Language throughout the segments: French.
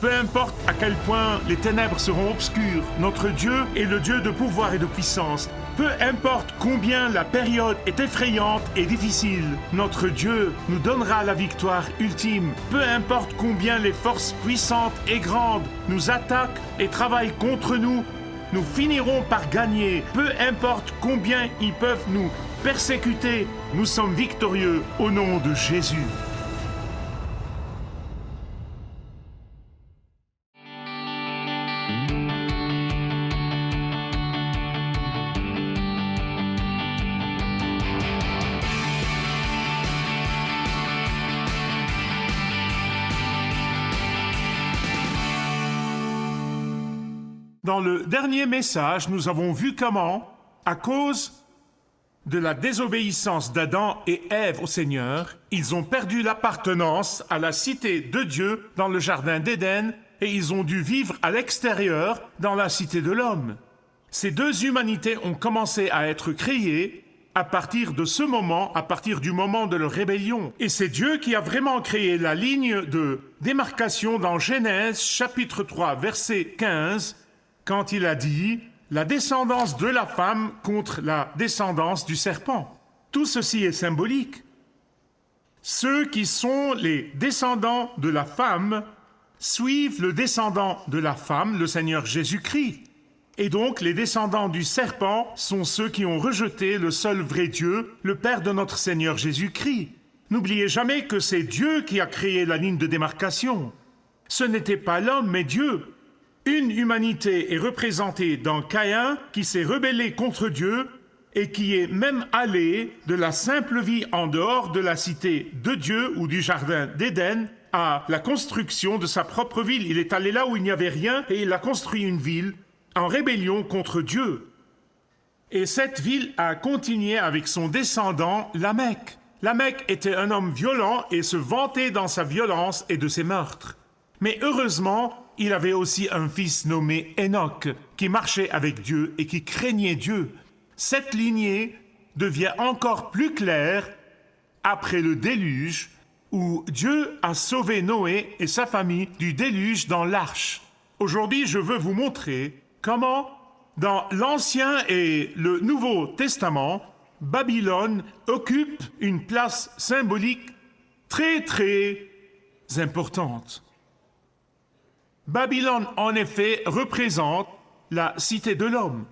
Peu importe à quel point les ténèbres seront obscures, notre Dieu est le Dieu de pouvoir et de puissance. Peu importe combien la période est effrayante et difficile, notre Dieu nous donnera la victoire ultime. Peu importe combien les forces puissantes et grandes nous attaquent et travaillent contre nous, nous finirons par gagner. Peu importe combien ils peuvent nous persécuter, nous sommes victorieux au nom de Jésus. Dans le dernier message, nous avons vu comment, à cause de la désobéissance d'Adam et Ève au Seigneur, ils ont perdu l'appartenance à la cité de Dieu dans le jardin d'Éden et ils ont dû vivre à l'extérieur dans la cité de l'homme. Ces deux humanités ont commencé à être créées à partir de ce moment, à partir du moment de leur rébellion. Et c'est Dieu qui a vraiment créé la ligne de démarcation dans Genèse chapitre 3 verset 15 quand il a dit « la descendance de la femme contre la descendance du serpent ». Tout ceci est symbolique. Ceux qui sont les descendants de la femme suivent le descendant de la femme, le Seigneur Jésus-Christ. Et donc, les descendants du serpent sont ceux qui ont rejeté le seul vrai Dieu, le Père de notre Seigneur Jésus-Christ. N'oubliez jamais que c'est Dieu qui a créé la ligne de démarcation. Ce n'était pas l'homme, mais Dieu. Une humanité est représentée dans Caïn qui s'est rebellé contre Dieu et qui est même allé de la simple vie en dehors de la cité de Dieu ou du jardin d'Éden à la construction de sa propre ville. Il est allé là où il n'y avait rien et il a construit une ville en rébellion contre Dieu. Et cette ville a continué avec son descendant, Lamech. Lamech était un homme violent et se vantait dans sa violence et de ses meurtres. Mais heureusement, il avait aussi un fils nommé Enoch, qui marchait avec Dieu et qui craignait Dieu. Cette lignée devient encore plus claire après le déluge, où Dieu a sauvé Noé et sa famille du déluge dans l'arche. Aujourd'hui, je veux vous montrer comment, dans l'Ancien et le Nouveau Testament, Babylone occupe une place symbolique très, très importante. Babylone, en effet, représente la cité de l'homme.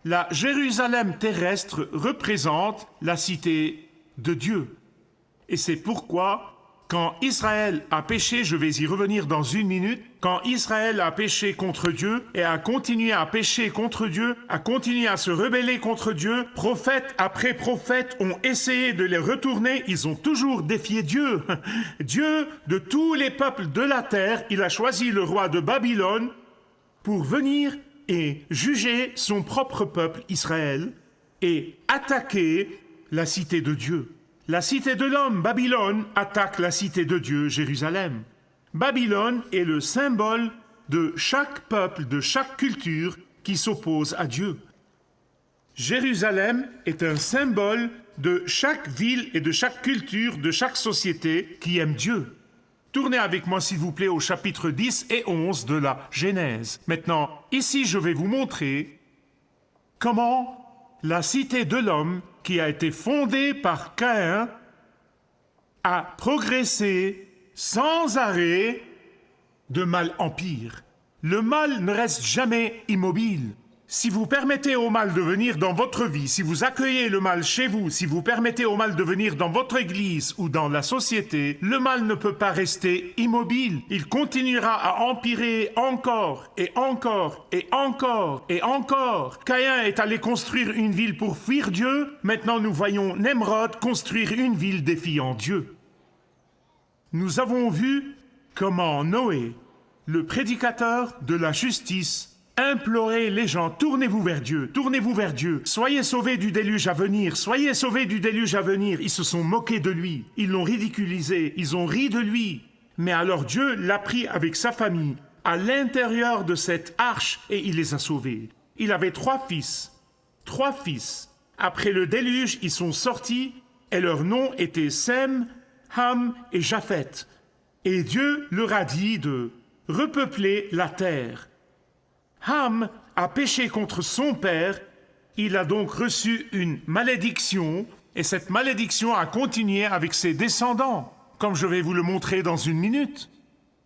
La Jérusalem terrestre représente la cité de Dieu. Et c'est pourquoi, quand Israël a péché, je vais y revenir dans une minute, quand Israël a péché contre Dieu et a continué à pécher contre Dieu, a continué à se rebeller contre Dieu, prophète après prophète ont essayé de les retourner, ils ont toujours défié Dieu. Dieu, de tous les peuples de la terre, il a choisi le roi de Babylone pour venir et juger son propre peuple, Israël, et attaquer la cité de Dieu. La cité de l'homme, Babylone, attaque la cité de Dieu, Jérusalem. Babylone est le symbole de chaque peuple, de chaque culture qui s'oppose à Dieu. Jérusalem est un symbole de chaque ville et de chaque culture, de chaque société qui aime Dieu. Tournez avec moi, s'il vous plaît, au chapitre 10 et 11 de la Genèse. Maintenant, ici, je vais vous montrer comment la cité de l'homme, qui a été fondée par Caïn, a progressé sans arrêt de mal en pire. Le mal ne reste jamais immobile. Si vous permettez au mal de venir dans votre vie, si vous accueillez le mal chez vous, si vous permettez au mal de venir dans votre église ou dans la société, le mal ne peut pas rester immobile. Il continuera à empirer encore et encore et encore et encore. Caïn est allé construire une ville pour fuir Dieu. Maintenant, nous voyons Nemrod construire une ville défiant Dieu. Nous avons vu comment Noé, le prédicateur de la justice, implorer les gens, tournez-vous vers Dieu, soyez sauvés du déluge à venir, soyez sauvés du déluge à venir. Ils se sont moqués de lui, ils l'ont ridiculisé, ils ont ri de lui. Mais alors Dieu l'a pris avec sa famille à l'intérieur de cette arche et il les a sauvés. Il avait trois fils. Après le déluge, ils sont sortis et leurs noms étaient Sem, Ham et Japheth. Et Dieu leur a dit de repeupler la terre. Ham a péché contre son père, il a donc reçu une malédiction, et cette malédiction a continué avec ses descendants, comme je vais vous le montrer dans une minute.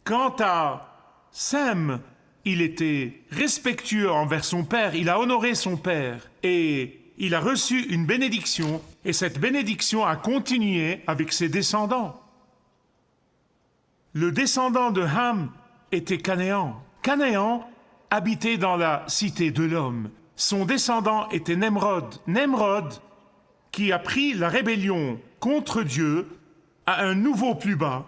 Quant à Sem, il était respectueux envers son père, il a honoré son père, et il a reçu une bénédiction, et cette bénédiction a continué avec ses descendants. Le descendant de Ham était Canaan. Canaan habitait dans la cité de l'homme. Son descendant était Nemrod. Nemrod, qui a pris la rébellion contre Dieu à un niveau plus bas.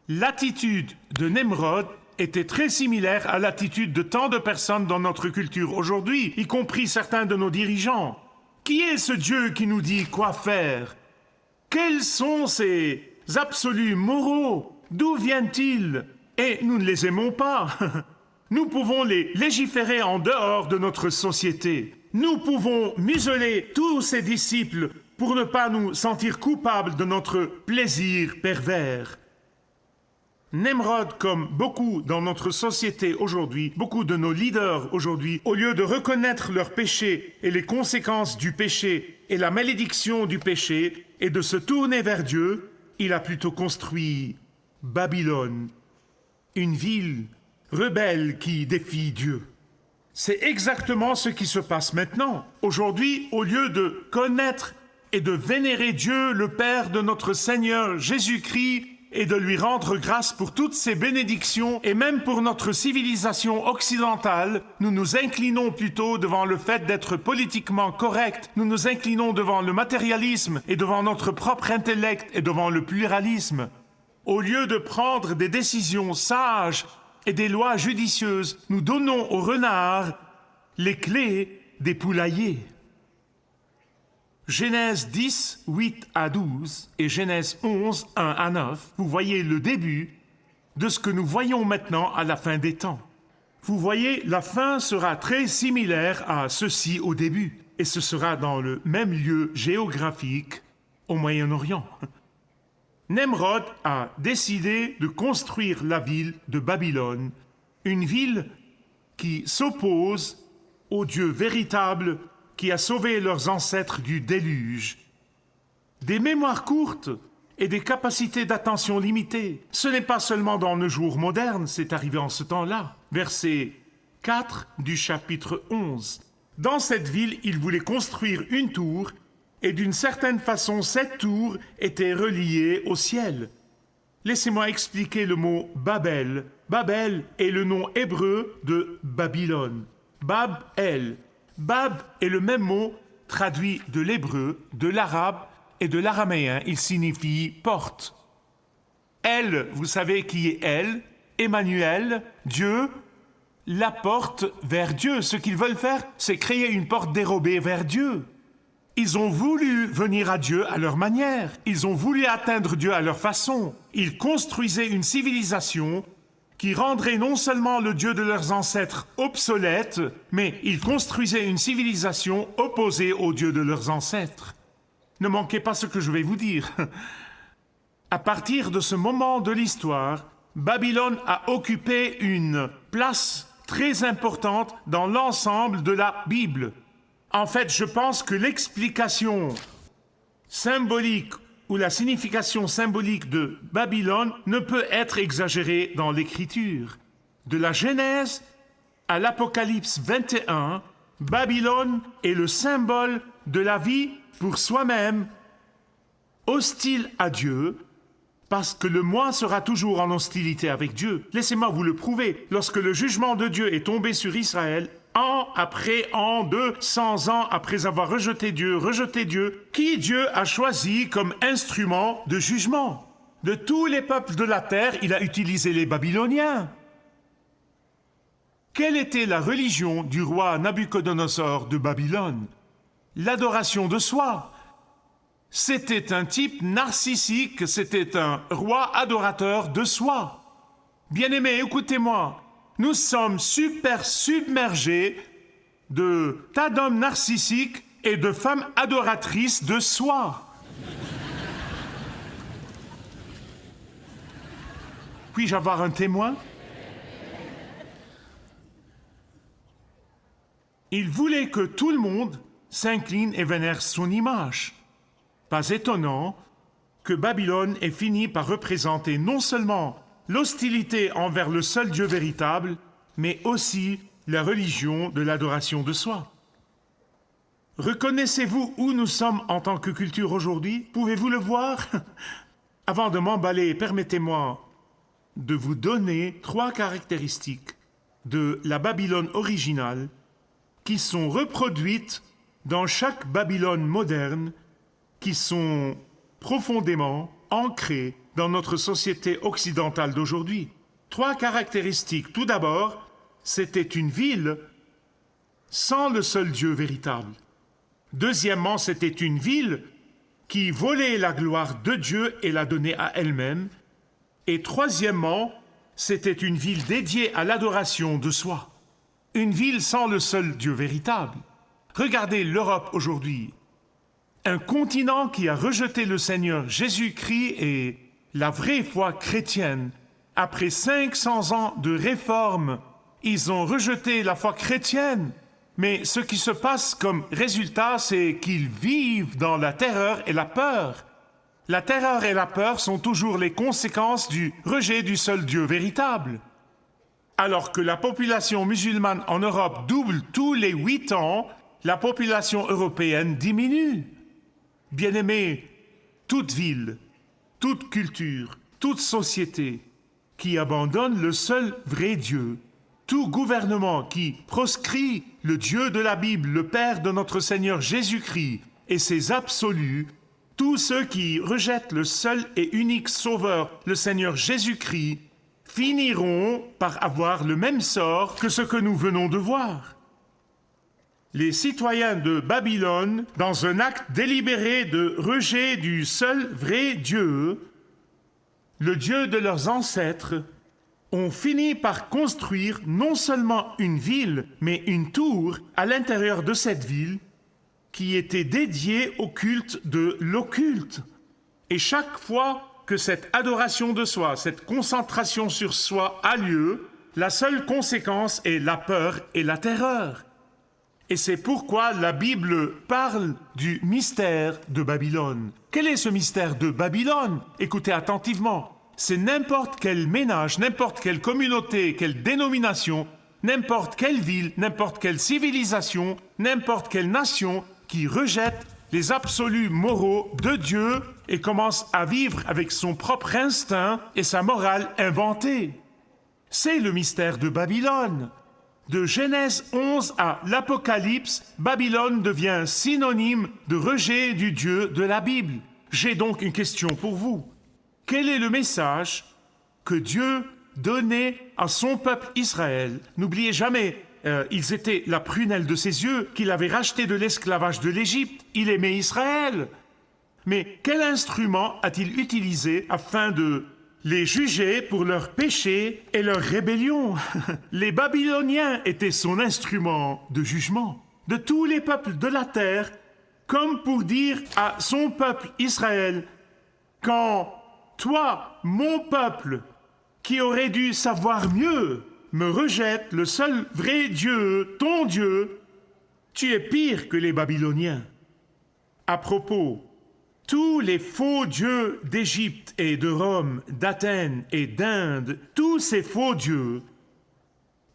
L'attitude de Nemrod était très similaire à l'attitude de tant de personnes dans notre culture aujourd'hui, y compris certains de nos dirigeants. Qui est ce Dieu qui nous dit quoi faire? Quels sont ces absolus moraux? D'où viennent-ils? Et nous ne les aimons pas. Nous pouvons les légiférer en dehors de notre société. Nous pouvons museler tous ses disciples pour ne pas nous sentir coupables de notre plaisir pervers. Nemrod, comme beaucoup dans notre société aujourd'hui, beaucoup de nos leaders aujourd'hui, au lieu de reconnaître leurs péchés et les conséquences du péché et la malédiction du péché et de se tourner vers Dieu, il a plutôt construit Babylone, une ville rebelle qui défie Dieu. C'est exactement ce qui se passe maintenant. Aujourd'hui, au lieu de connaître et de vénérer Dieu, le Père de notre Seigneur Jésus-Christ, et de lui rendre grâce pour toutes ses bénédictions, et même pour notre civilisation occidentale, nous nous inclinons plutôt devant le fait d'être politiquement correct, nous nous inclinons devant le matérialisme et devant notre propre intellect et devant le pluralisme. Au lieu de prendre des décisions sages et des lois judicieuses, nous donnons aux renards les clés des poulaillers. Genèse 10, 8 à 12 et Genèse 11, 1 à 9, vous voyez le début de ce que nous voyons maintenant à la fin des temps. Vous voyez, la fin sera très similaire à ceci au début, et ce sera dans le même lieu géographique au Moyen-Orient. Nemrod a décidé de construire la ville de Babylone, une ville qui s'oppose au Dieu véritable qui a sauvé leurs ancêtres du déluge. Des mémoires courtes et des capacités d'attention limitées. Ce n'est pas seulement dans nos jours modernes, c'est arrivé en ce temps-là. Verset 4 du chapitre 11. Dans cette ville, ils voulaient construire une tour, et d'une certaine façon, cette tour était reliée au ciel. Laissez-moi expliquer le mot Babel. Babel est le nom hébreu de Babylone. Bab-El. Bab est le même mot traduit de l'hébreu, de l'arabe et de l'araméen. Il signifie porte. Elle, vous savez qui est elle? Emmanuel, Dieu, la porte vers Dieu. Ce qu'ils veulent faire, c'est créer une porte dérobée vers Dieu. Ils ont voulu venir à Dieu à leur manière. Ils ont voulu atteindre Dieu à leur façon. Ils construisaient une civilisation qui rendrait non seulement le Dieu de leurs ancêtres obsolète, mais ils construisaient une civilisation opposée au Dieu de leurs ancêtres. Ne manquez pas ce que je vais vous dire. À partir de ce moment de l'histoire, Babylone a occupé une place très importante dans l'ensemble de la Bible. En fait, je pense que l'explication symbolique où la signification symbolique de Babylone ne peut être exagérée dans l'Écriture. De la Genèse à l'Apocalypse 21, Babylone est le symbole de la vie pour soi-même, hostile à Dieu, parce que le moi sera toujours en hostilité avec Dieu. Laissez-moi vous le prouver. Lorsque le jugement de Dieu est tombé sur Israël, an après an, 200 ans après avoir rejeté Dieu, qui Dieu a choisi comme instrument de jugement? De tous les peuples de la terre, il a utilisé les Babyloniens. Quelle était la religion du roi Nabuchodonosor de Babylone? L'adoration de soi. C'était un type narcissique, c'était un roi adorateur de soi. Bien-aimés, écoutez-moi. Nous sommes super submergés de tas d'hommes narcissiques et de femmes adoratrices de soi. Puis-je avoir un témoin? Il voulait que tout le monde s'incline et vénère son image. Pas étonnant que Babylone ait fini par représenter non seulement l'hostilité envers le seul Dieu véritable, mais aussi la religion de l'adoration de soi. Reconnaissez-vous où nous sommes en tant que culture aujourd'hui? Pouvez-vous le voir? Avant de m'emballer, permettez-moi de vous donner 3 caractéristiques de la Babylone originale qui sont reproduites dans chaque Babylone moderne, qui sont profondément ancrées dans notre société occidentale d'aujourd'hui. 3 caractéristiques. Tout d'abord, c'était une ville sans le seul Dieu véritable. Deuxièmement, c'était une ville qui volait la gloire de Dieu et la donnait à elle-même. Et troisièmement, c'était une ville dédiée à l'adoration de soi. Une ville sans le seul Dieu véritable. Regardez l'Europe aujourd'hui. Un continent qui a rejeté le Seigneur Jésus-Christ et la vraie foi chrétienne. Après 500 ans de réforme, ils ont rejeté la foi chrétienne. Mais ce qui se passe comme résultat, c'est qu'ils vivent dans la terreur et la peur. La terreur et la peur sont toujours les conséquences du rejet du seul Dieu véritable. Alors que la population musulmane en Europe double tous les 8 ans, la population européenne diminue. Bien-aimés, toute ville, toute culture, toute société qui abandonne le seul vrai Dieu, tout gouvernement qui proscrit le Dieu de la Bible, le Père de notre Seigneur Jésus-Christ et ses absolus, tous ceux qui rejettent le seul et unique Sauveur, le Seigneur Jésus-Christ, finiront par avoir le même sort que ce que nous venons de voir. Les citoyens de Babylone, dans un acte délibéré de rejet du seul vrai Dieu, le Dieu de leurs ancêtres, ont fini par construire non seulement une ville, mais une tour à l'intérieur de cette ville qui était dédiée au culte de l'occulte. Et chaque fois que cette adoration de soi, cette concentration sur soi a lieu, la seule conséquence est la peur et la terreur. Et c'est pourquoi la Bible parle du mystère de Babylone. Quel est ce mystère de Babylone? Écoutez attentivement. C'est n'importe quel ménage, n'importe quelle communauté, quelle dénomination, n'importe quelle ville, n'importe quelle civilisation, n'importe quelle nation qui rejette les absolus moraux de Dieu et commence à vivre avec son propre instinct et sa morale inventée. C'est le mystère de Babylone. De Genèse 11 à l'Apocalypse, Babylone devient synonyme de rejet du Dieu de la Bible. J'ai donc une question pour vous. Quel est le message que Dieu donnait à son peuple Israël? N'oubliez jamais, ils étaient la prunelle de ses yeux, qu'il avait racheté de l'esclavage de l'Égypte. Il aimait Israël. Mais quel instrument a-t-il utilisé afin de les juger pour leurs péchés et leur rébellion? Les Babyloniens étaient son instrument de jugement de tous les peuples de la terre, comme pour dire à son peuple Israël, quand toi, mon peuple, qui aurait dû savoir mieux, me rejette le seul vrai Dieu, ton Dieu, tu es pire que les Babyloniens. À propos, tous les faux dieux d'Égypte et de Rome, d'Athènes et d'Inde, tous ces faux dieux,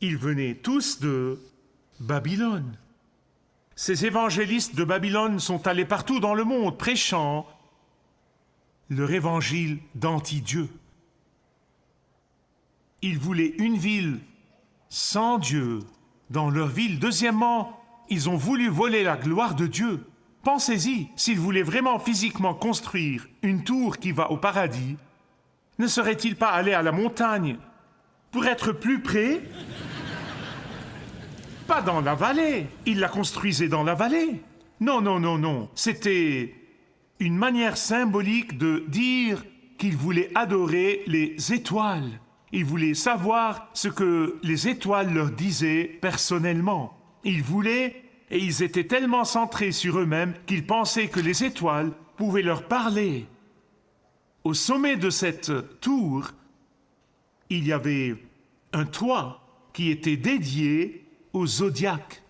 ils venaient tous de Babylone. Ces évangélistes de Babylone sont allés partout dans le monde prêchant leur évangile d'anti-Dieu. Ils voulaient une ville sans Dieu dans leur ville. Deuxièmement, ils ont voulu voler la gloire de Dieu. Pensez-y, s'ils voulaient vraiment physiquement construire une tour qui va au paradis, ne seraient-ils pas allés à la montagne pour être plus près? Pas dans la vallée. Ils la construisaient dans la vallée. Non, non, non, non. C'était une manière symbolique de dire qu'ils voulaient adorer les étoiles. Ils voulaient savoir ce que les étoiles leur disaient personnellement. Ils voulaient, et ils étaient tellement centrés sur eux-mêmes qu'ils pensaient que les étoiles pouvaient leur parler. Au sommet de cette tour, il y avait un toit qui était dédié au zodiaque.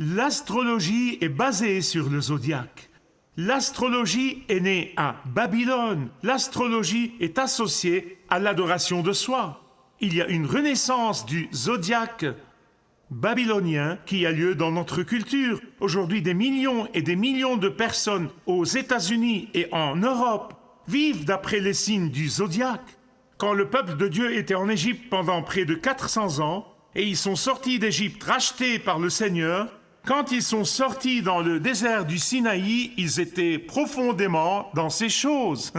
L'astrologie est basée sur le zodiaque. L'astrologie est née à Babylone. L'astrologie est associée à l'adoration de soi. Il y a une renaissance du zodiaque babylonien qui a lieu dans notre culture. Aujourd'hui, des millions et des millions de personnes aux États-Unis et en Europe vivent d'après les signes du zodiaque. Quand le peuple de Dieu était en Égypte pendant près de 400 ans, et ils sont sortis d'Égypte rachetés par le Seigneur, quand ils sont sortis dans le désert du Sinaï, ils étaient profondément dans ces choses.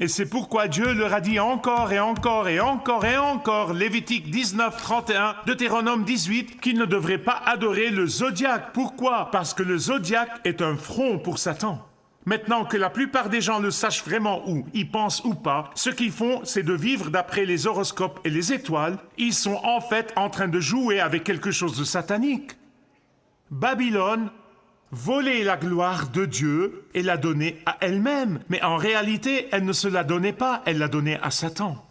Et c'est pourquoi Dieu leur a dit encore et encore et encore et encore, Lévitique 19, 31, Deutéronome 18, qu'ils ne devraient pas adorer le zodiaque. Pourquoi? Parce que le zodiaque est un front pour Satan. Maintenant que la plupart des gens le sachent vraiment ou ils pensent ou pas, ce qu'ils font, c'est de vivre d'après les horoscopes et les étoiles. Ils sont en fait en train de jouer avec quelque chose de satanique. Babylone volait la gloire de Dieu et la donnait à elle-même. Mais en réalité, elle ne se la donnait pas, elle la donnait à Satan.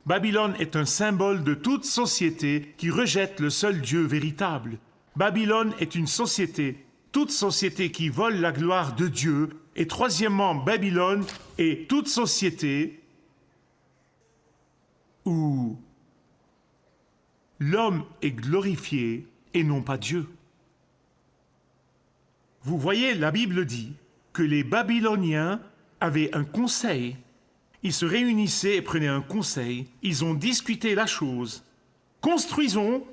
Babylone est un symbole de toute société qui rejette le seul Dieu véritable. Babylone est une société, toute société qui vole la gloire de Dieu. Et troisièmement, Babylone est toute société où l'homme est glorifié et non pas Dieu. Vous voyez, la Bible dit que les Babyloniens avaient un conseil. Ils se réunissaient et prenaient un conseil. Ils ont discuté la chose. Construisons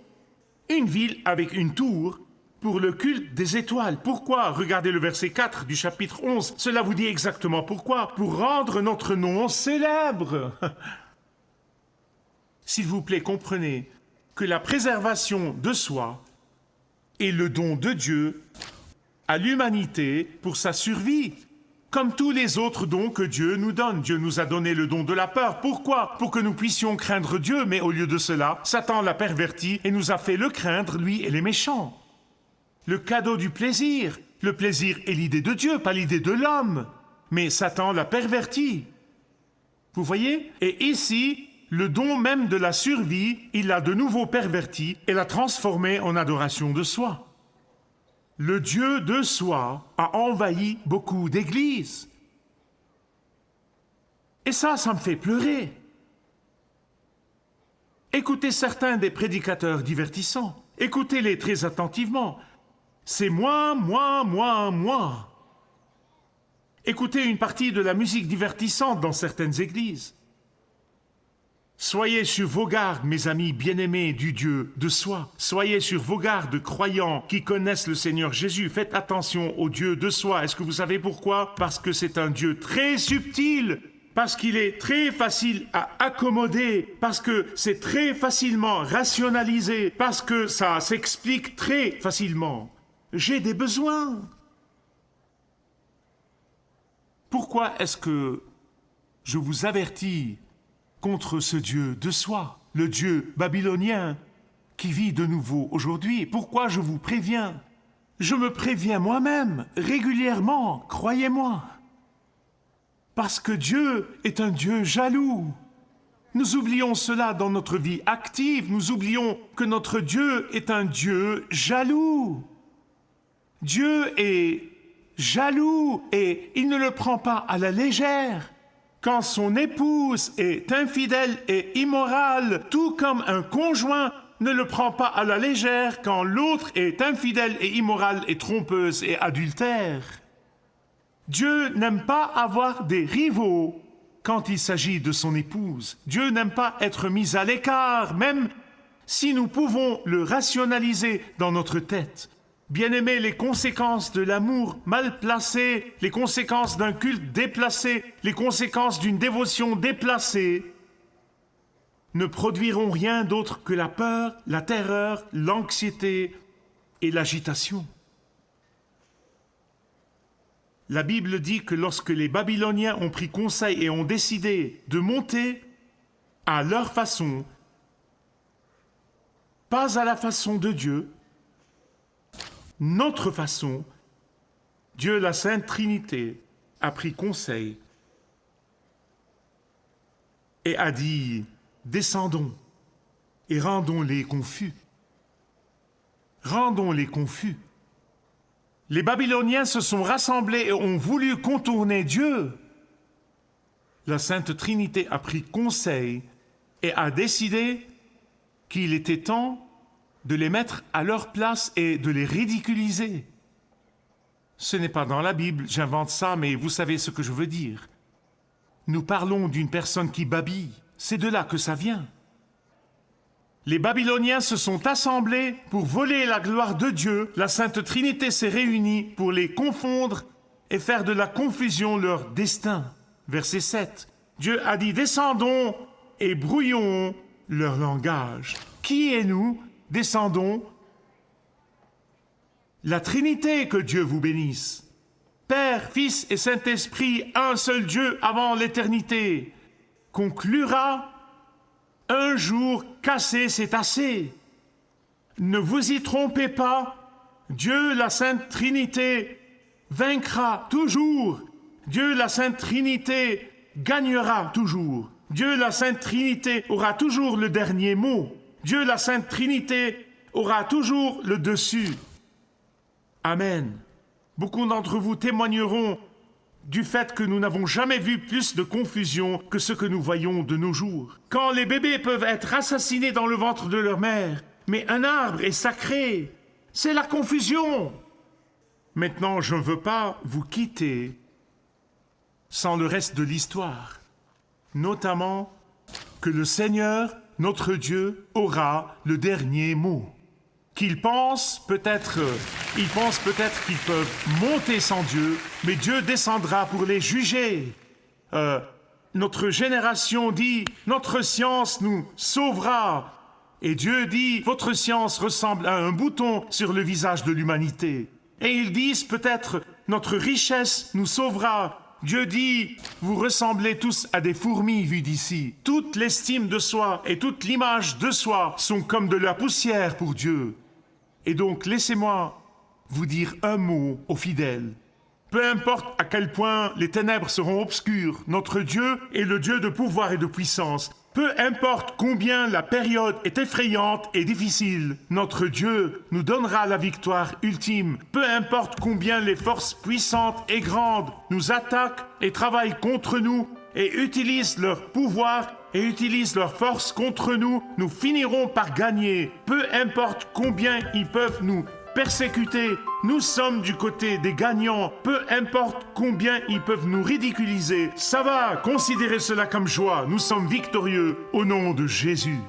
une ville avec une tour pour le culte des étoiles. Pourquoi? Regardez le verset 4 du chapitre 11. Cela vous dit exactement pourquoi. Pour rendre notre nom célèbre. S'il vous plaît, comprenez que la préservation de soi est le don de Dieu à l'humanité pour sa survie, comme tous les autres dons que Dieu nous donne. Dieu nous a donné le don de la peur. Pourquoi? Pour que nous puissions craindre Dieu, mais au lieu de cela, Satan l'a perverti et nous a fait le craindre, lui et les méchants. Le cadeau du plaisir. Le plaisir est l'idée de Dieu, pas l'idée de l'homme. Mais Satan l'a perverti. Vous voyez? Et ici, le don même de la survie, il l'a de nouveau perverti et l'a transformé en adoration de soi. Le Dieu de soi a envahi beaucoup d'églises. Et ça me fait pleurer. Écoutez certains des prédicateurs divertissants. Écoutez-les très attentivement. C'est moi, moi, moi, moi. Écoutez une partie de la musique divertissante dans certaines églises. Soyez sur vos gardes, mes amis bien-aimés du Dieu de soi. Soyez sur vos gardes, croyants qui connaissent le Seigneur Jésus. Faites attention au Dieu de soi. Est-ce que vous savez pourquoi? Parce que c'est un Dieu très subtil, parce qu'il est très facile à accommoder, parce que c'est très facilement rationalisé, parce que ça s'explique très facilement. J'ai des besoins. Pourquoi est-ce que je vous avertis contre ce Dieu de soi, le Dieu babylonien qui vit de nouveau aujourd'hui? Pourquoi je vous préviens? Je me préviens moi-même régulièrement, croyez-moi. Parce que Dieu est un Dieu jaloux. Nous oublions cela dans notre vie active, nous oublions que notre Dieu est un Dieu jaloux. Dieu est jaloux et il ne le prend pas à la légère. Quand son épouse est infidèle et immorale, tout comme un conjoint ne le prend pas à la légère quand l'autre est infidèle et immorale et trompeuse et adultère. Dieu n'aime pas avoir des rivaux quand il s'agit de son épouse. Dieu n'aime pas être mis à l'écart, même si nous pouvons le rationaliser dans notre tête. Bien-aimés, les conséquences de l'amour mal placé, les conséquences d'un culte déplacé, les conséquences d'une dévotion déplacée ne produiront rien d'autre que la peur, la terreur, l'anxiété et l'agitation. La Bible dit que lorsque les Babyloniens ont pris conseil et ont décidé de monter à leur façon, pas à la façon de Dieu, notre façon, Dieu, la Sainte Trinité, a pris conseil et a dit « Descendons et rendons-les confus ». Rendons-les confus. Les Babyloniens se sont rassemblés et ont voulu contourner Dieu. La Sainte Trinité a pris conseil et a décidé qu'il était temps de les mettre à leur place et de les ridiculiser. Ce n'est pas dans la Bible, j'invente ça, mais vous savez ce que je veux dire. Nous parlons d'une personne qui babille, c'est de là que ça vient. Les Babyloniens se sont assemblés pour voler la gloire de Dieu. La Sainte Trinité s'est réunie pour les confondre et faire de la confusion leur destin. Verset 7. Dieu a dit, descendons et brouillons leur langage. Qui est nous? Descendons. La Trinité, que Dieu vous bénisse. Père, Fils et Saint-Esprit, un seul Dieu avant l'éternité, conclura un jour qu'assez c'est assez. Ne vous y trompez pas, Dieu, la Sainte Trinité, vaincra toujours. Dieu, la Sainte Trinité, gagnera toujours. Dieu, la Sainte Trinité, aura toujours le dernier mot. Dieu, la Sainte Trinité, aura toujours le dessus. Amen. Beaucoup d'entre vous témoigneront du fait que nous n'avons jamais vu plus de confusion que ce que nous voyons de nos jours. Quand les bébés peuvent être assassinés dans le ventre de leur mère, mais un arbre est sacré, c'est la confusion. Maintenant, je ne veux pas vous quitter sans le reste de l'histoire, notamment que le Seigneur, notre Dieu, aura le dernier mot. Ils pensent peut-être qu'ils peuvent monter sans Dieu, mais Dieu descendra pour les juger. Notre génération dit, notre science nous sauvera. Et Dieu dit, votre science ressemble à un bouton sur le visage de l'humanité. Et ils disent peut-être, notre richesse nous sauvera. Dieu dit, vous ressemblez tous à des fourmis vues d'ici. Toute l'estime de soi et toute l'image de soi sont comme de la poussière pour Dieu. Et donc, laissez-moi vous dire un mot aux fidèles. Peu importe à quel point les ténèbres seront obscures, notre Dieu est le Dieu de pouvoir et de puissance. Peu importe combien la période est effrayante et difficile, notre Dieu nous donnera la victoire ultime. Peu importe combien les forces puissantes et grandes nous attaquent et travaillent contre nous et utilisent leur pouvoir et utilisent leur force contre nous, nous finirons par gagner. Peu importe combien ils peuvent nous persécuter, nous sommes du côté des gagnants. Peu importe combien ils peuvent nous ridiculiser, ça va, considérez cela comme joie, nous sommes victorieux au nom de Jésus.